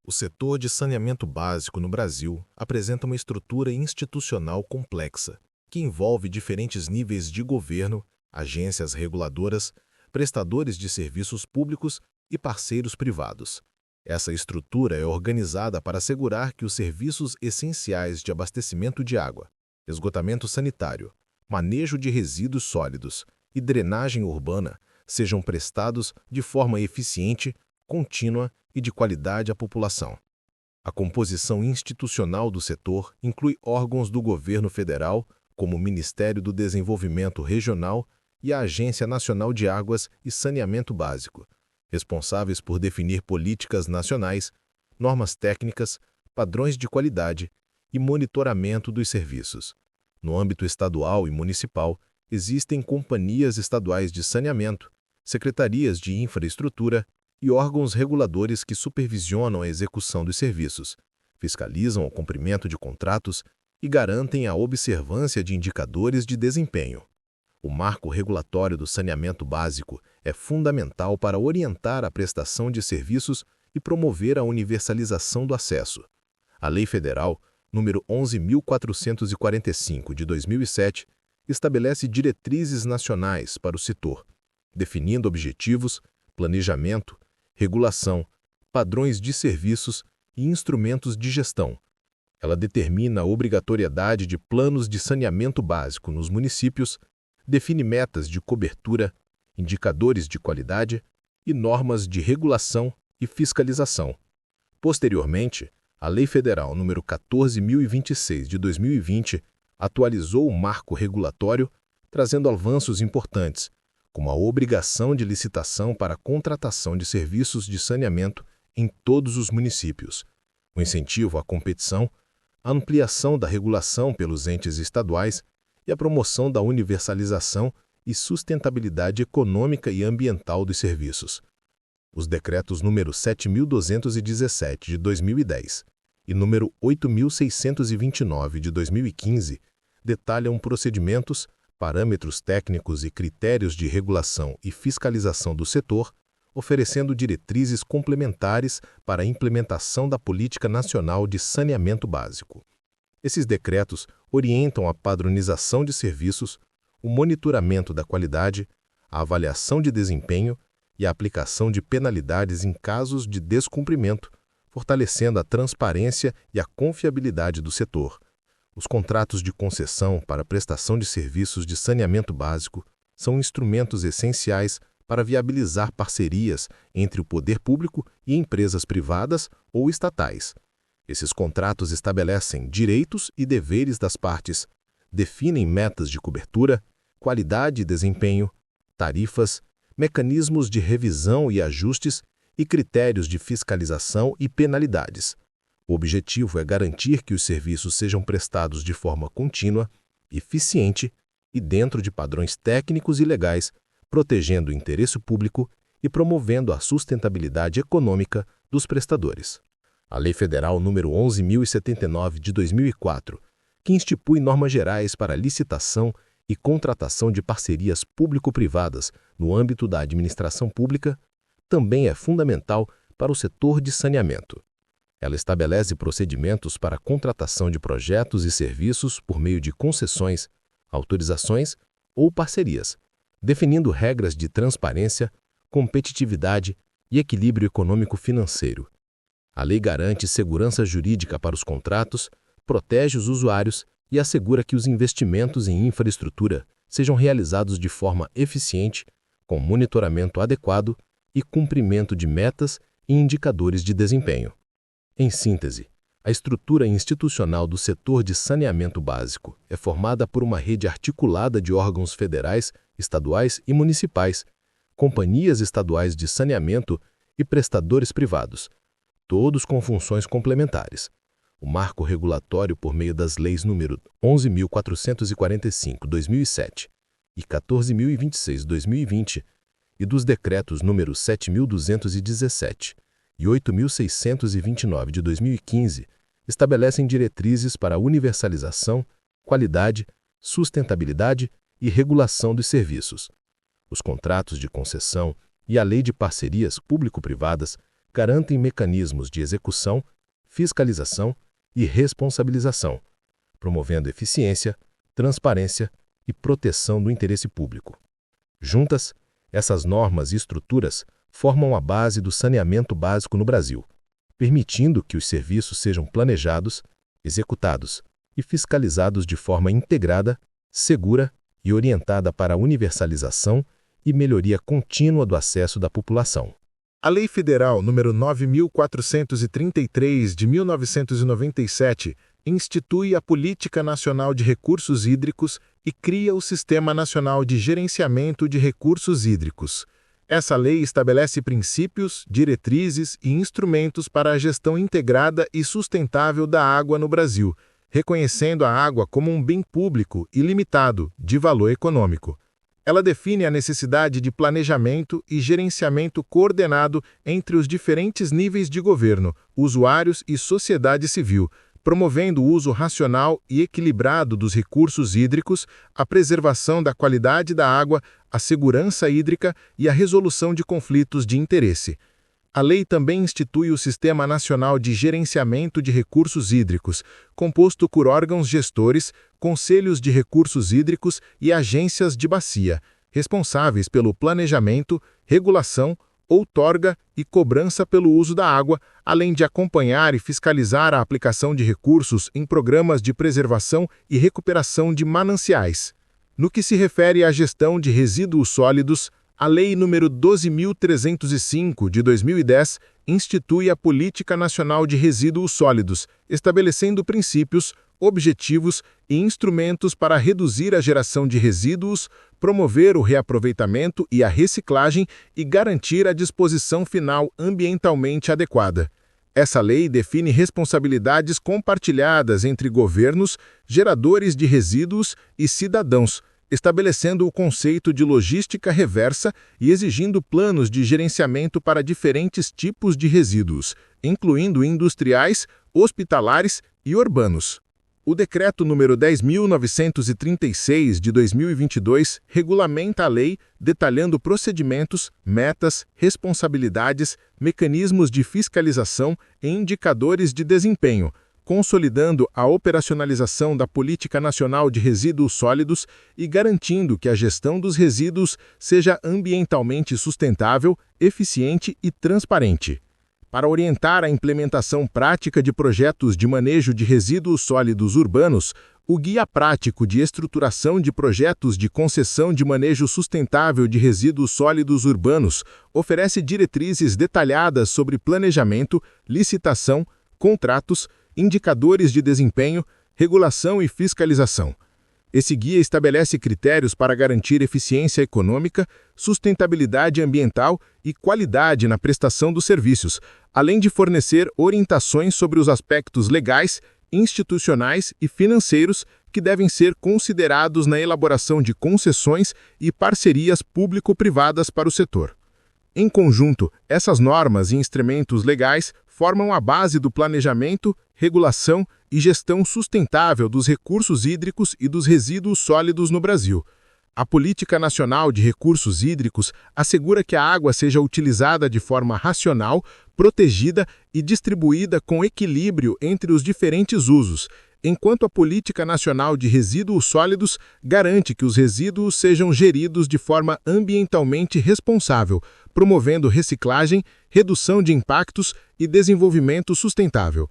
O setor de saneamento básico no Brasil apresenta uma estrutura institucional complexa, que envolve diferentes níveis de governo, agências reguladoras, prestadores de serviços públicos e parceiros privados. Essa estrutura é organizada para assegurar que os serviços essenciais de abastecimento de água, esgotamento sanitário, manejo de resíduos sólidos e drenagem urbana sejam prestados de forma eficiente, contínua e de qualidade à população. A composição institucional do setor inclui órgãos do governo federal, como o Ministério do Desenvolvimento Regional e a Agência Nacional de Águas e Saneamento Básico, responsáveis por definir políticas nacionais, normas técnicas, padrões de qualidade e monitoramento dos serviços. No âmbito estadual e municipal, existem companhias estaduais de saneamento, secretarias de infraestrutura e órgãos reguladores que supervisionam a execução dos serviços, fiscalizam o cumprimento de contratos e garantem a observância de indicadores de desempenho. O marco regulatório do saneamento básico é fundamental para orientar a prestação de serviços e promover a universalização do acesso. A Lei Federal nº 11.445, de 2007, estabelece diretrizes nacionais para o setor, definindo objetivos, planejamento, regulação, padrões de serviços e instrumentos de gestão. Ela determina a obrigatoriedade de planos de saneamento básico nos municípios, define metas de cobertura, indicadores de qualidade e normas de regulação e fiscalização. Posteriormente, a Lei Federal nº 14.026, de 2020, atualizou o marco regulatório, trazendo avanços importantes, como a obrigação de licitação para a contratação de serviços de saneamento em todos os municípios, o incentivo à competição, a ampliação da regulação pelos entes estaduais e a promoção da universalização e sustentabilidade econômica e ambiental dos serviços. Os decretos número 7.217, de 2010 e número 8.629, de 2015, detalham procedimentos, parâmetros técnicos e critérios de regulação e fiscalização do setor, oferecendo diretrizes complementares para a implementação da Política Nacional de Saneamento Básico. Esses decretos orientam a padronização de serviços, o monitoramento da qualidade, a avaliação de desempenho e a aplicação de penalidades em casos de descumprimento, fortalecendo a transparência e a confiabilidade do setor. Os contratos de concessão para prestação de serviços de saneamento básico são instrumentos essenciais para viabilizar parcerias entre o poder público e empresas privadas ou estatais. Esses contratos estabelecem direitos e deveres das partes, definem metas de cobertura, qualidade e desempenho, tarifas, mecanismos de revisão e ajustes e critérios de fiscalização e penalidades. O objetivo é garantir que os serviços sejam prestados de forma contínua, eficiente e dentro de padrões técnicos e legais, protegendo o interesse público e promovendo a sustentabilidade econômica dos prestadores. A Lei Federal nº 11.079, de 2004, que institui normas gerais para licitação e contratação de parcerias público-privadas no âmbito da administração pública, também é fundamental para o setor de saneamento. Ela estabelece procedimentos para a contratação de projetos e serviços por meio de concessões, autorizações ou parcerias, definindo regras de transparência, competitividade e equilíbrio econômico-financeiro. A lei garante segurança jurídica para os contratos, protege os usuários e assegura que os investimentos em infraestrutura sejam realizados de forma eficiente, com monitoramento adequado e cumprimento de metas e indicadores de desempenho. Em síntese, a estrutura institucional do setor de saneamento básico é formada por uma rede articulada de órgãos federais, estaduais e municipais, companhias estaduais de saneamento e prestadores privados, todos com funções complementares. O marco regulatório por meio das leis nº 11.445, 2007 e 14.026, 2020 e dos decretos nº 7.217 e 8.629, de 2015, estabelecem diretrizes para a universalização, qualidade, sustentabilidade e regulação dos serviços. Os contratos de concessão e a Lei de Parcerias Público-Privadas garantem mecanismos de execução, fiscalização e responsabilização, promovendo eficiência, transparência e proteção do interesse público. Juntas, essas normas e estruturas formam a base do saneamento básico no Brasil, permitindo que os serviços sejam planejados, executados e fiscalizados de forma integrada, segura e orientada para a universalização e melhoria contínua do acesso da população. A Lei Federal nº 9.433, de 1997, institui a Política Nacional de Recursos Hídricos e cria o Sistema Nacional de Gerenciamento de Recursos Hídricos. Essa lei estabelece princípios, diretrizes e instrumentos para a gestão integrada e sustentável da água no Brasil, reconhecendo a água como um bem público e limitado, de valor econômico. Ela define a necessidade de planejamento e gerenciamento coordenado entre os diferentes níveis de governo, usuários e sociedade civil, promovendo o uso racional e equilibrado dos recursos hídricos, a preservação da qualidade da água, a segurança hídrica e a resolução de conflitos de interesse. A lei também institui o Sistema Nacional de Gerenciamento de Recursos Hídricos, composto por órgãos gestores, conselhos de recursos hídricos e agências de bacia, responsáveis pelo planejamento, regulação, outorga e cobrança pelo uso da água, além de acompanhar e fiscalizar a aplicação de recursos em programas de preservação e recuperação de mananciais. No que se refere à gestão de resíduos sólidos, a Lei nº 12.305, de 2010, institui a Política Nacional de Resíduos Sólidos, estabelecendo princípios, objetivos e instrumentos para reduzir a geração de resíduos, promover o reaproveitamento e a reciclagem e garantir a disposição final ambientalmente adequada. Essa lei define responsabilidades compartilhadas entre governos, geradores de resíduos e cidadãos, estabelecendo o conceito de logística reversa e exigindo planos de gerenciamento para diferentes tipos de resíduos, incluindo industriais, hospitalares e urbanos. O Decreto nº 10.936, de 2022, regulamenta a lei, detalhando procedimentos, metas, responsabilidades, mecanismos de fiscalização e indicadores de desempenho, consolidando a operacionalização da Política Nacional de Resíduos Sólidos e garantindo que a gestão dos resíduos seja ambientalmente sustentável, eficiente e transparente. Para orientar a implementação prática de projetos de manejo de resíduos sólidos urbanos, o Guia Prático de Estruturação de Projetos de Concessão de Manejo Sustentável de Resíduos Sólidos Urbanos oferece diretrizes detalhadas sobre planejamento, licitação, contratos, indicadores de desempenho, regulação e fiscalização. Esse guia estabelece critérios para garantir eficiência econômica, sustentabilidade ambiental e qualidade na prestação dos serviços, além de fornecer orientações sobre os aspectos legais, institucionais e financeiros que devem ser considerados na elaboração de concessões e parcerias público-privadas para o setor. Em conjunto, essas normas e instrumentos legais formam a base do planejamento, regulação e gestão sustentável dos recursos hídricos e dos resíduos sólidos no Brasil. A Política Nacional de Recursos Hídricos assegura que a água seja utilizada de forma racional, protegida e distribuída com equilíbrio entre os diferentes usos, enquanto a Política Nacional de Resíduos Sólidos garante que os resíduos sejam geridos de forma ambientalmente responsável, promovendo reciclagem, redução de impactos e desenvolvimento sustentável.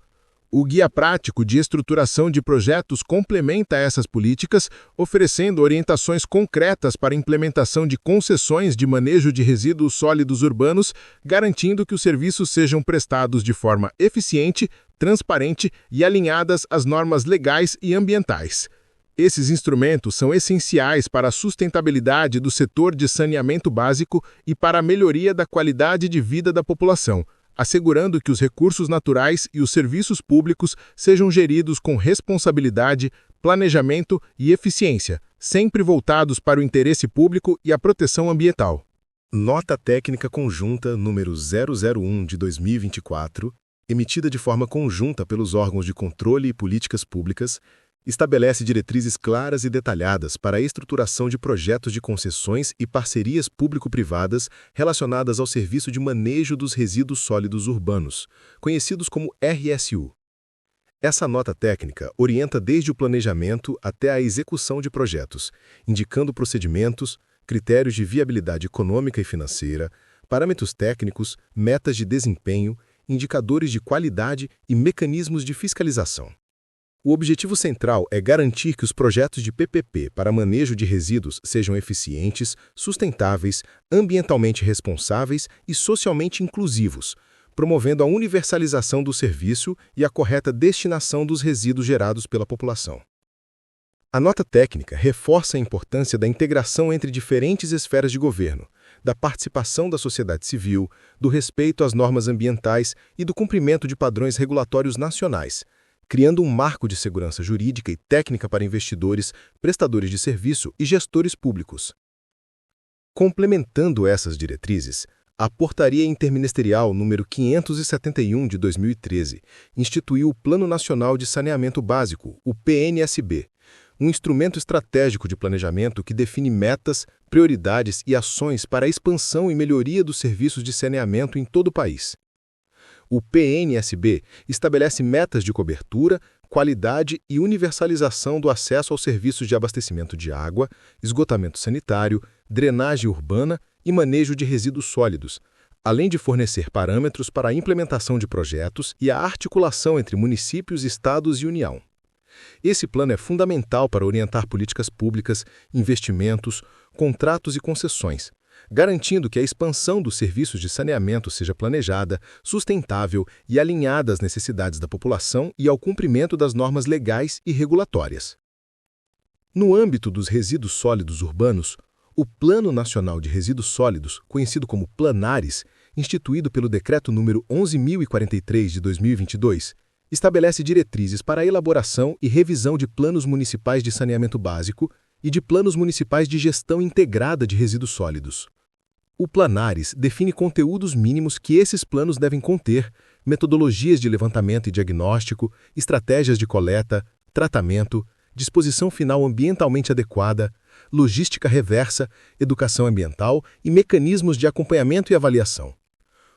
O Guia Prático de Estruturação de Projetos complementa essas políticas, oferecendo orientações concretas para a implementação de concessões de manejo de resíduos sólidos urbanos, garantindo que os serviços sejam prestados de forma eficiente, transparente e alinhadas às normas legais e ambientais. Esses instrumentos são essenciais para a sustentabilidade do setor de saneamento básico e para a melhoria da qualidade de vida da população, assegurando que os recursos naturais e os serviços públicos sejam geridos com responsabilidade, planejamento e eficiência, sempre voltados para o interesse público e a proteção ambiental. Nota Técnica Conjunta número 001 de 2024, emitida de forma conjunta pelos órgãos de controle e políticas públicas, Estabelece diretrizes claras e detalhadas para a estruturação de projetos de concessões e parcerias público-privadas relacionadas ao Serviço de Manejo dos Resíduos Sólidos Urbanos, conhecidos como RSU. Essa nota técnica orienta desde o planejamento até a execução de projetos, indicando procedimentos, critérios de viabilidade econômica e financeira, parâmetros técnicos, metas de desempenho, indicadores de qualidade e mecanismos de fiscalização. O objetivo central é garantir que os projetos de PPP para manejo de resíduos sejam eficientes, sustentáveis, ambientalmente responsáveis e socialmente inclusivos, promovendo a universalização do serviço e a correta destinação dos resíduos gerados pela população. A nota técnica reforça a importância da integração entre diferentes esferas de governo, da participação da sociedade civil, do respeito às normas ambientais e do cumprimento de padrões regulatórios nacionais, criando um marco de segurança jurídica e técnica para investidores, prestadores de serviço e gestores públicos. Complementando essas diretrizes, a Portaria Interministerial número 571 de 2013 instituiu o Plano Nacional de Saneamento Básico, o PNSB, um instrumento estratégico de planejamento que define metas, prioridades e ações para a expansão e melhoria dos serviços de saneamento em todo o país. O PNSB estabelece metas de cobertura, qualidade e universalização do acesso aos serviços de abastecimento de água, esgotamento sanitário, drenagem urbana e manejo de resíduos sólidos, além de fornecer parâmetros para a implementação de projetos e a articulação entre municípios, estados e União. Esse plano é fundamental para orientar políticas públicas, investimentos, contratos e concessões, garantindo que a expansão dos serviços de saneamento seja planejada, sustentável e alinhada às necessidades da população e ao cumprimento das normas legais e regulatórias. No âmbito dos resíduos sólidos urbanos, o Plano Nacional de Resíduos Sólidos, conhecido como Planares, instituído pelo Decreto número 11.043 de 2022, estabelece diretrizes para a elaboração e revisão de planos municipais de saneamento básico e de planos municipais de gestão integrada de resíduos sólidos. O Planares define conteúdos mínimos que esses planos devem conter, metodologias de levantamento e diagnóstico, estratégias de coleta, tratamento, disposição final ambientalmente adequada, logística reversa, educação ambiental e mecanismos de acompanhamento e avaliação.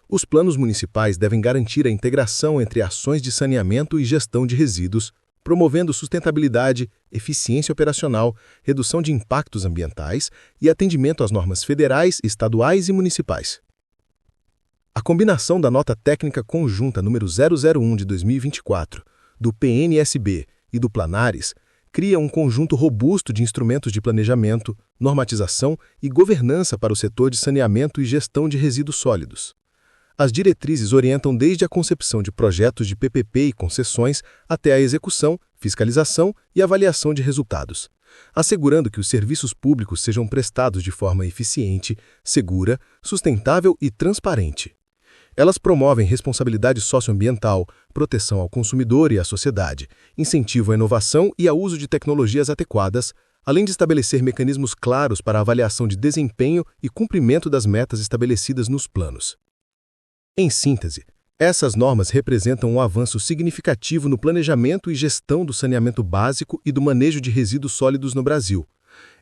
Os planos municipais devem garantir a integração entre ações de saneamento e gestão de resíduos, promovendo sustentabilidade, eficiência operacional, redução de impactos ambientais e atendimento às normas federais, estaduais e municipais. A combinação da Nota Técnica Conjunta número 001 de 2024, do PNSB e do Planares, cria um conjunto robusto de instrumentos de planejamento, normatização e governança para o setor de saneamento e gestão de resíduos sólidos. As diretrizes orientam desde a concepção de projetos de PPP e concessões até a execução, fiscalização e avaliação de resultados, assegurando que os serviços públicos sejam prestados de forma eficiente, segura, sustentável e transparente. Elas promovem responsabilidade socioambiental, proteção ao consumidor e à sociedade, incentivo à inovação e ao uso de tecnologias adequadas, além de estabelecer mecanismos claros para a avaliação de desempenho e cumprimento das metas estabelecidas nos planos. Em síntese, essas normas representam um avanço significativo no planejamento e gestão do saneamento básico e do manejo de resíduos sólidos no Brasil.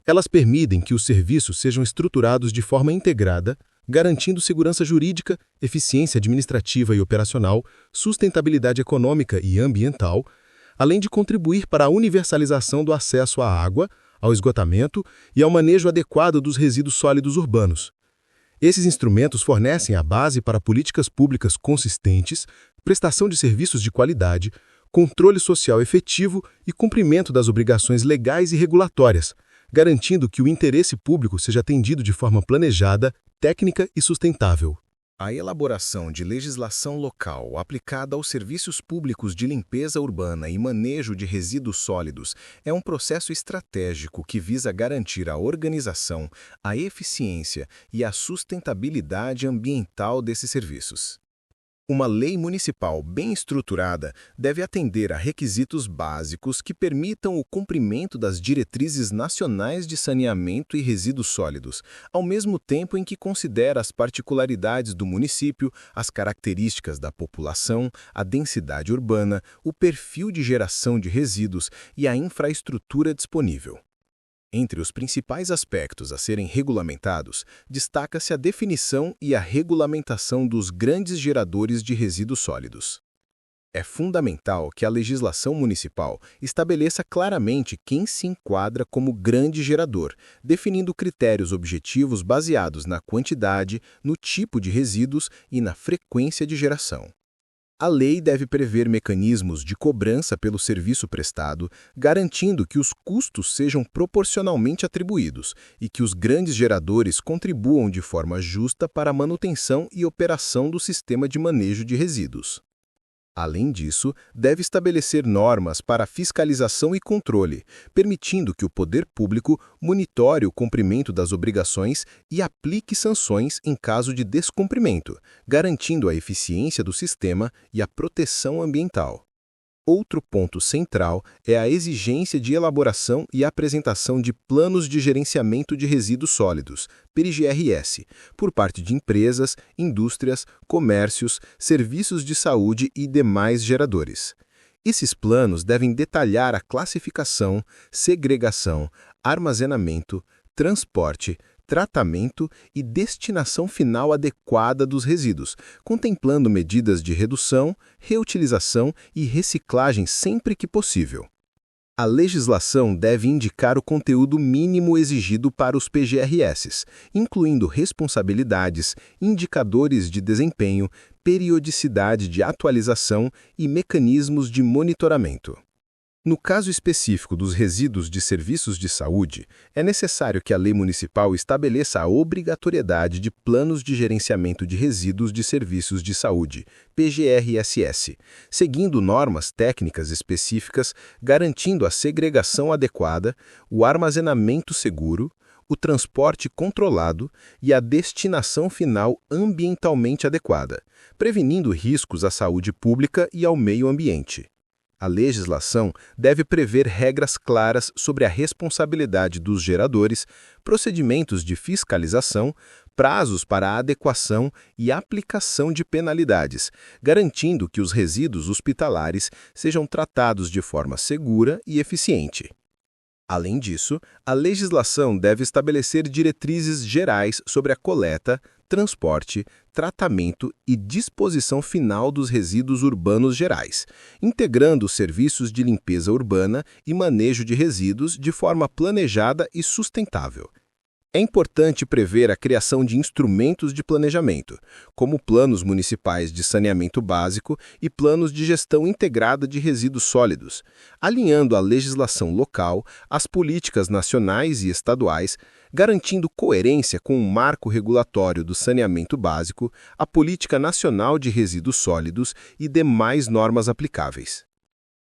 Elas permitem que os serviços sejam estruturados de forma integrada, garantindo segurança jurídica, eficiência administrativa e operacional, sustentabilidade econômica e ambiental, além de contribuir para a universalização do acesso à água, ao esgotamento e ao manejo adequado dos resíduos sólidos urbanos. Esses instrumentos fornecem a base para políticas públicas consistentes, prestação de serviços de qualidade, controle social efetivo e cumprimento das obrigações legais e regulatórias, garantindo que o interesse público seja atendido de forma planejada, técnica e sustentável. A elaboração de legislação local aplicada aos serviços públicos de limpeza urbana e manejo de resíduos sólidos é um processo estratégico que visa garantir a organização, a eficiência e a sustentabilidade ambiental desses serviços. Uma lei municipal bem estruturada deve atender a requisitos básicos que permitam o cumprimento das diretrizes nacionais de saneamento e resíduos sólidos, ao mesmo tempo em que considera as particularidades do município, as características da população, a densidade urbana, o perfil de geração de resíduos e a infraestrutura disponível. Entre os principais aspectos a serem regulamentados, destaca-se a definição e a regulamentação dos grandes geradores de resíduos sólidos. É fundamental que a legislação municipal estabeleça claramente quem se enquadra como grande gerador, definindo critérios objetivos baseados na quantidade, no tipo de resíduos e na frequência de geração. A lei deve prever mecanismos de cobrança pelo serviço prestado, garantindo que os custos sejam proporcionalmente atribuídos e que os grandes geradores contribuam de forma justa para a manutenção e operação do sistema de manejo de resíduos. Além disso, deve estabelecer normas para fiscalização e controle, permitindo que o poder público monitore o cumprimento das obrigações e aplique sanções em caso de descumprimento, garantindo a eficiência do sistema e a proteção ambiental. Outro ponto central é a exigência de elaboração e apresentação de planos de gerenciamento de resíduos sólidos, PRGRS, por parte de empresas, indústrias, comércios, serviços de saúde e demais geradores. Esses planos devem detalhar a classificação, segregação, armazenamento, transporte, tratamento e destinação final adequada dos resíduos, contemplando medidas de redução, reutilização e reciclagem sempre que possível. A legislação deve indicar o conteúdo mínimo exigido para os PGRS, incluindo responsabilidades, indicadores de desempenho, periodicidade de atualização e mecanismos de monitoramento. No caso específico dos resíduos de serviços de saúde, é necessário que a lei municipal estabeleça a obrigatoriedade de planos de gerenciamento de resíduos de serviços de saúde, PGRSS, seguindo normas técnicas específicas, garantindo a segregação adequada, o armazenamento seguro, o transporte controlado e a destinação final ambientalmente adequada, prevenindo riscos à saúde pública e ao meio ambiente. A legislação deve prever regras claras sobre a responsabilidade dos geradores, procedimentos de fiscalização, prazos para a adequação e aplicação de penalidades, garantindo que os resíduos hospitalares sejam tratados de forma segura e eficiente. Além disso, a legislação deve estabelecer diretrizes gerais sobre a coleta, transporte, tratamento e disposição final dos resíduos urbanos gerais, integrando os serviços de limpeza urbana e manejo de resíduos de forma planejada e sustentável. É importante prever a criação de instrumentos de planejamento, como planos municipais de saneamento básico e planos de gestão integrada de resíduos sólidos, alinhando a legislação local às políticas nacionais e estaduais, garantindo coerência com o marco regulatório do saneamento básico, a Política Nacional de Resíduos Sólidos e demais normas aplicáveis.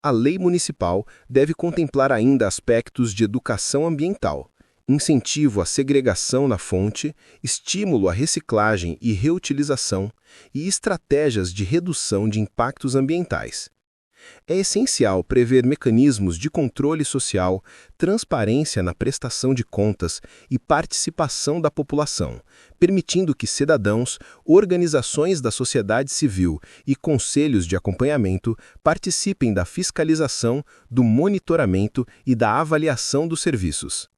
A lei municipal deve contemplar ainda aspectos de educação ambiental, incentivo à segregação na fonte, estímulo à reciclagem e reutilização e estratégias de redução de impactos ambientais. É essencial prever mecanismos de controle social, transparência na prestação de contas e participação da população, permitindo que cidadãos, organizações da sociedade civil e conselhos de acompanhamento participem da fiscalização, do monitoramento e da avaliação dos serviços.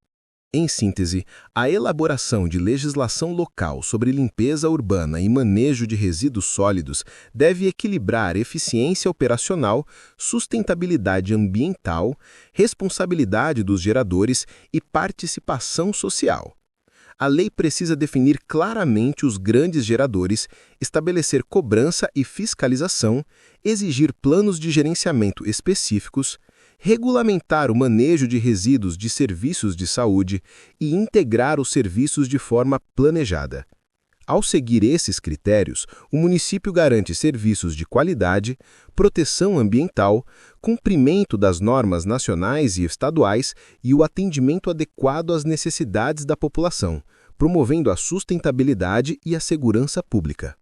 Em síntese, a elaboração de legislação local sobre limpeza urbana e manejo de resíduos sólidos deve equilibrar eficiência operacional, sustentabilidade ambiental, responsabilidade dos geradores e participação social. A lei precisa definir claramente os grandes geradores, estabelecer cobrança e fiscalização, exigir planos de gerenciamento específicos, regulamentar o manejo de resíduos de serviços de saúde e integrar os serviços de forma planejada. Ao seguir esses critérios, o município garante serviços de qualidade, proteção ambiental, cumprimento das normas nacionais e estaduais e o atendimento adequado às necessidades da população, promovendo a sustentabilidade e a segurança pública.